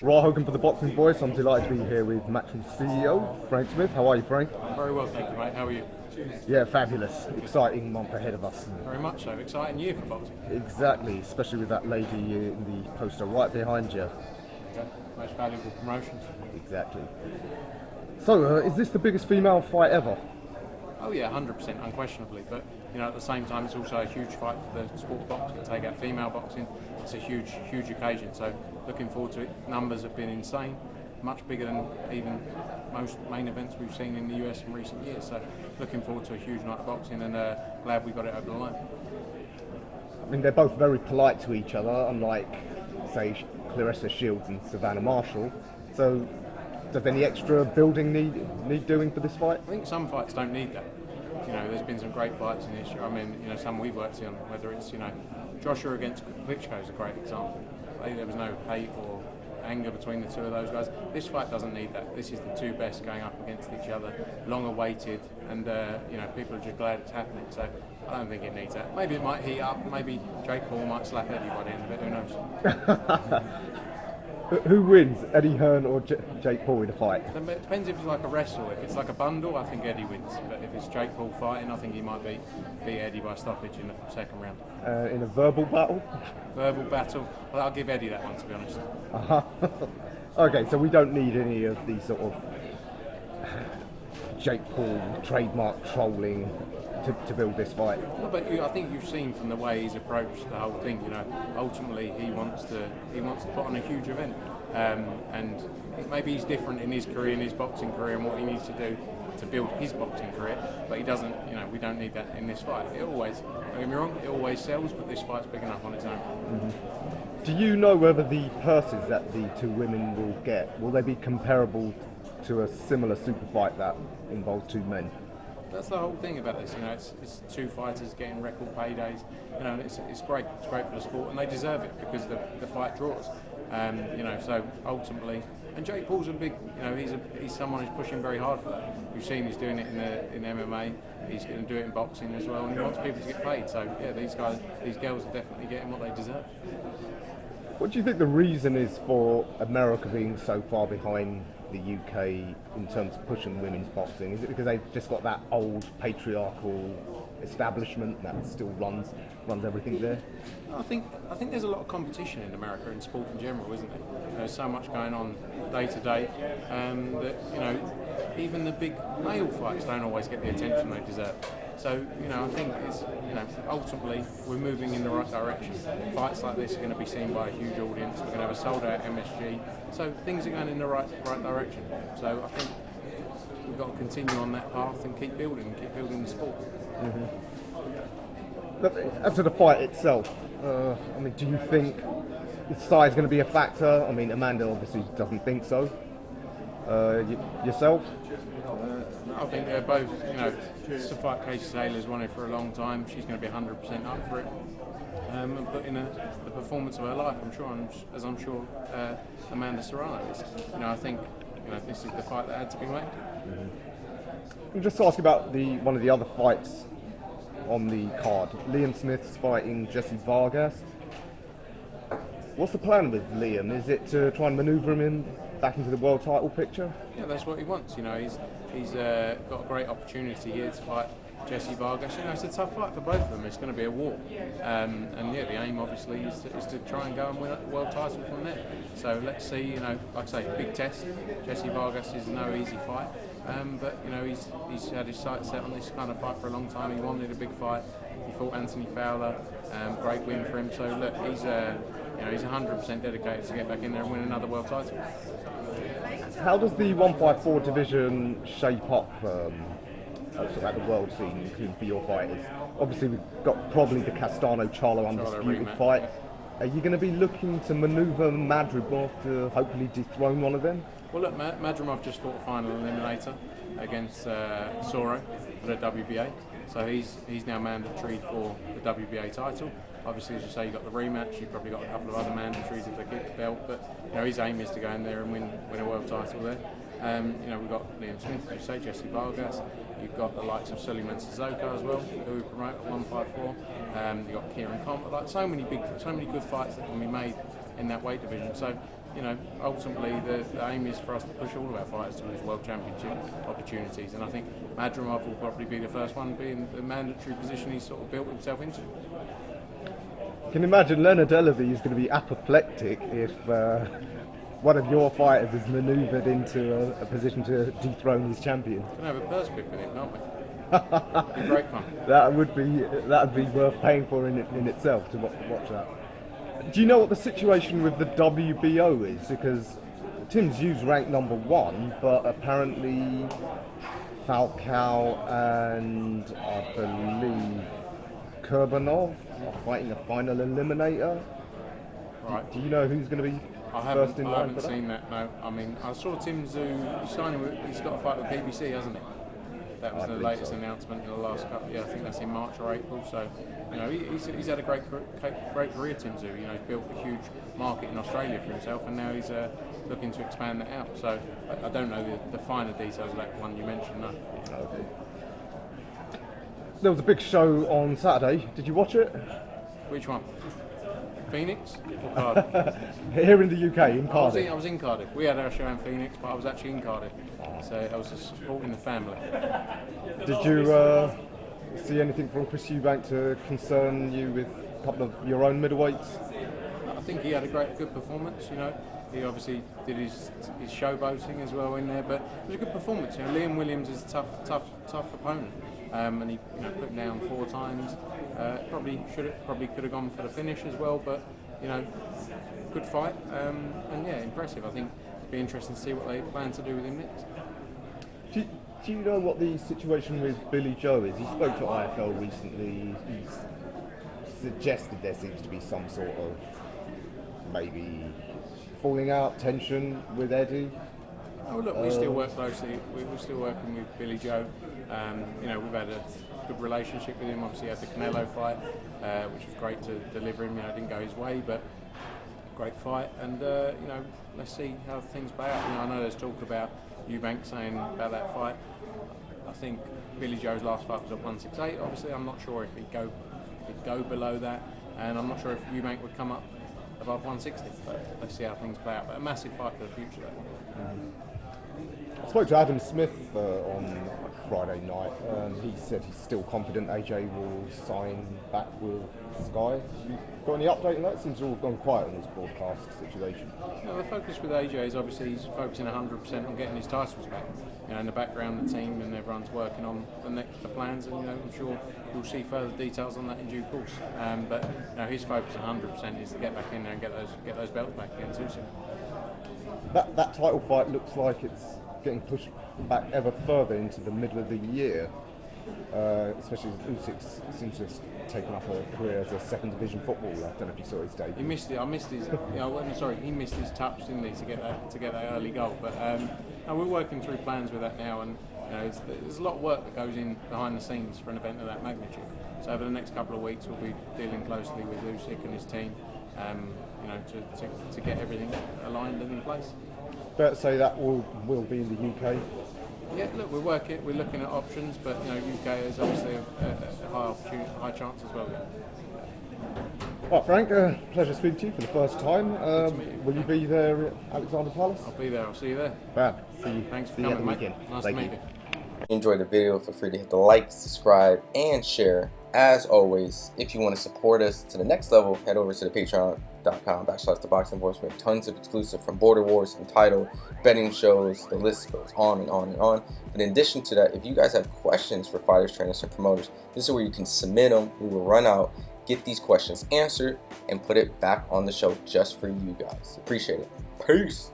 Raw Hogan for the Boxing Voice. I'm delighted to be here with Matchroom CEO Frank Smith. How are you, Frank? I'm very well, thank you, mate. How are you? Yeah, fabulous. Exciting month ahead of us. Very much so. Exciting year for boxing. Exactly, especially with that lady in the poster right behind you. Okay. Most valuable promotions. Exactly. So, is this the biggest female fight ever? Oh yeah, 100%, unquestionably. But at the same time, it's also a huge fight for the sport of boxing. Take out female boxing, it's a huge, huge occasion. So, looking forward to it. Numbers have been insane, much bigger than even most main events we've seen in the US in recent years. So, looking forward to a huge night of boxing, and glad we got it over the line. I mean, they're both very polite to each other, unlike, say, Clarissa Shields and Savannah Marshall. So, does any extra building need doing for this fight? I think some fights don't need that. There's been some great fights in history. I mean, some we've worked on, whether it's, Joshua against Klitschko is a great example. I think there was no hate or anger between the two of those guys. This fight doesn't need that. This is the two best going up against each other, long awaited, and people are just glad it's happening. So I don't think it needs that. Maybe it might heat up. Maybe Jake Paul might slap Eddie by the end of it. Who knows? Who wins, Eddie Hearn or Jake Paul in a fight? It depends if it's like a wrestle. If it's like a bundle, I think Eddie wins. But if it's Jake Paul fighting, I think he might beat Eddie by stoppage in the second round. In a verbal battle? Verbal battle? Well, I'll give Eddie that one, to be honest. Okay, so we don't need any of these sort of Jake Paul trademark trolling to build this fight. No, but I think you've seen from the way he's approached the whole thing. Ultimately he wants to put on a huge event, and maybe he's different in his career, in his boxing career, and what he needs to do to build his boxing career. But he doesn't. We don't need that in this fight. It always, don't get me wrong, it always sells, but this fight's big enough on its own. Mm-hmm. Do you know whether the purses that the two women will they be comparable to a similar super fight that involves two men? That's the whole thing about this. It's two fighters getting record paydays. It's great. It's great for the sport, and they deserve it because the fight draws. So ultimately, and Jake Paul's a big. He's someone who's pushing very hard for that. We've seen he's doing it in MMA. He's going to do it in boxing as well, and he wants people to get paid. So yeah, these girls are definitely getting what they deserve. What do you think the reason is for America being so far behind the UK in terms of pushing women's boxing? Is it because they've just got that old patriarchal establishment that still runs everything there? I think there's a lot of competition in America in sport in general, isn't there? There's so much going on day to day that even the big male fights don't always get the attention they deserve. So I think it's ultimately we're moving in the right direction. Fights like this are going to be seen by a huge audience. We're going to have a sold out MSG. So things are going in the right direction. So I think we've got to continue on that path and keep building the sport. Mm-hmm. But as to the fight itself, do you think the size is going to be a factor? I mean, Amanda obviously doesn't think so. Yourself? I think they're both, it's a fight Casey Taylor's wanted for a long time. She's going to be 100% up for it. And put in the performance of her life, I'm sure Amanda Serrano is. I think this is the fight that had to be made. Mm-hmm. Just to ask about one of the other fights on the card. Liam Smith's fighting Jesse Vargas. What's the plan with Liam? Is it to try and manoeuvre him back into the world title picture? Yeah, that's what he wants. He's got a great opportunity here to fight Jesse Vargas. It's a tough fight for both of them. It's going to be a war, and the aim obviously is to try and go and win a world title from there. So let's see. Like I say, big test. Jesse Vargas is no easy fight, but he's had his sights set on this kind of fight for a long time. He wanted a big fight. He fought Anthony Fowler. Great win for him. So look, he's 100% dedicated to get back in there and win another world title. How does the 154 division shape up at the world scene, including for your fighters? Obviously, we've got probably the Castano-Charlo undisputed fight. Yeah. Are you going to be looking to manoeuvre Madrimov to hopefully dethrone one of them? Well, look, Madrimov just fought a final eliminator against Soro for the WBA, so he's now mandatory for the WBA title. Obviously, as you say, you got the rematch. You've probably got a couple of other mandatories if they keep the belt. But his aim is to go in there and win a world title there. We've got Liam Smith, as you say, Jesse Vargas. You've got the likes of Suleiman Suzuka as well, who we promote at 154. You've got Kieran Comp. So many good fights that can be made in that weight division. So you know, ultimately the aim is for us to push all of our fighters towards world championship opportunities, and I think Madrimov will probably be the first one, being the mandatory position he's sort of built himself into. You can imagine Leonard Ellaby is going to be apoplectic if one of your fighters is manoeuvred into a position to dethrone his champion. We can have a purse pick with him, can't we? It'd be great fun. That would be worth paying for in itself to watch that. Do you know what the situation with the WBO is? Because Tim Tszyu's ranked number 1, but apparently Falcao and I believe Kurbanov are fighting a final eliminator. Right. Do you know who's going to be first in line? I haven't seen that. No, I mean I saw Tim Tszyu signing with. He's got a fight with BBC, hasn't he? That was the latest announcement in the last couple. Yeah, I think that's in March or April. So, you know, he's had a great career, Tim Tszyu. You know, he's built a huge market in Australia for himself, and now he's looking to expand that out. So, I don't know the finer details of that one you mentioned. No. Okay. There was a big show on Saturday. Did you watch it? Which one? Phoenix or Cardiff? Here in the UK, in Cardiff. I was in Cardiff. We had our show in Phoenix, but I was actually in Cardiff. So I was just supporting the family. Did you see anything from Chris Eubank to concern you with a couple of your own middleweights? I think he had a good performance, you know. He obviously did his showboating as well in there, but it was a good performance. You know, Liam Williams is a tough opponent, and he put him down 4 times. Probably could have gone for the finish as well, but you know, good fight, and yeah, impressive. I think it'd be interesting to see what they plan to do with him next. Do you know what the situation with Billy Joe is? He spoke to IFL recently. He's suggested there seems to be some sort of maybe falling out, tension with Eddie. Oh look, we still work closely. We're still working with Billy Joe. You know, we've had a good relationship with him. Obviously, had the Canelo fight, which was great to deliver him. You know, it didn't go his way, but great fight. And you know, let's see how things play out. You know, I know there's talk about Eubank saying about that fight. I think Billy Joe's last fight was at 168. Obviously, I'm not sure if he'd go below that, and I'm not sure if Eubank would come up above 160. But let's see how things play out. But a massive fight for the future, though. I spoke to Adam Smith on Friday night. He said he's still confident AJ will sign back with Sky. You got any update on that? Seems all gone quiet on this broadcast situation. You know, the focus with AJ is obviously he's focusing 100% on getting his titles back. You know, in the background, the team and everyone's working on the plans, and you know, I'm sure we'll see further details on that in due course. But you know, his focus 100% is to get back in there and get those belts back again too soon. That title fight looks like it's getting pushed back ever further into the middle of the year, especially as Usyk seems to have taken up a career as a second division footballer. I don't know if you saw his debut. He missed it. I missed his. You know, he missed his touch, didn't he, to get that early goal. But no, we're working through plans with that now, and you know, there's a lot of work that goes in behind the scenes for an event of that magnitude. So over the next couple of weeks, we'll be dealing closely with Usyk and his team, you know, to get everything aligned and in place. Fair to say that will be in the UK. Yeah, look, we're looking at options, but you know, UK is obviously a high chance as well. Right, Frank, pleasure speaking to you for the first time. Will you be there at Alexander Palace? I'll be there. I'll see you there. Fab. See you. Thanks for see you coming, at the weekend. Nice Thank to meet you. you. If you enjoyed the video, feel free to hit the like, subscribe, and share. As always, if you want to support us to the next level, head over to the patreon.com/ThaBoxingVoice. We have tons of exclusive from Border Wars, from title, betting shows, the list goes on and on and on. But in addition to that, if you guys have questions for fighters, trainers, and promoters, this is where you can submit them. We will run out, get these questions answered, and put it back on the show just for you guys. Appreciate it. Peace.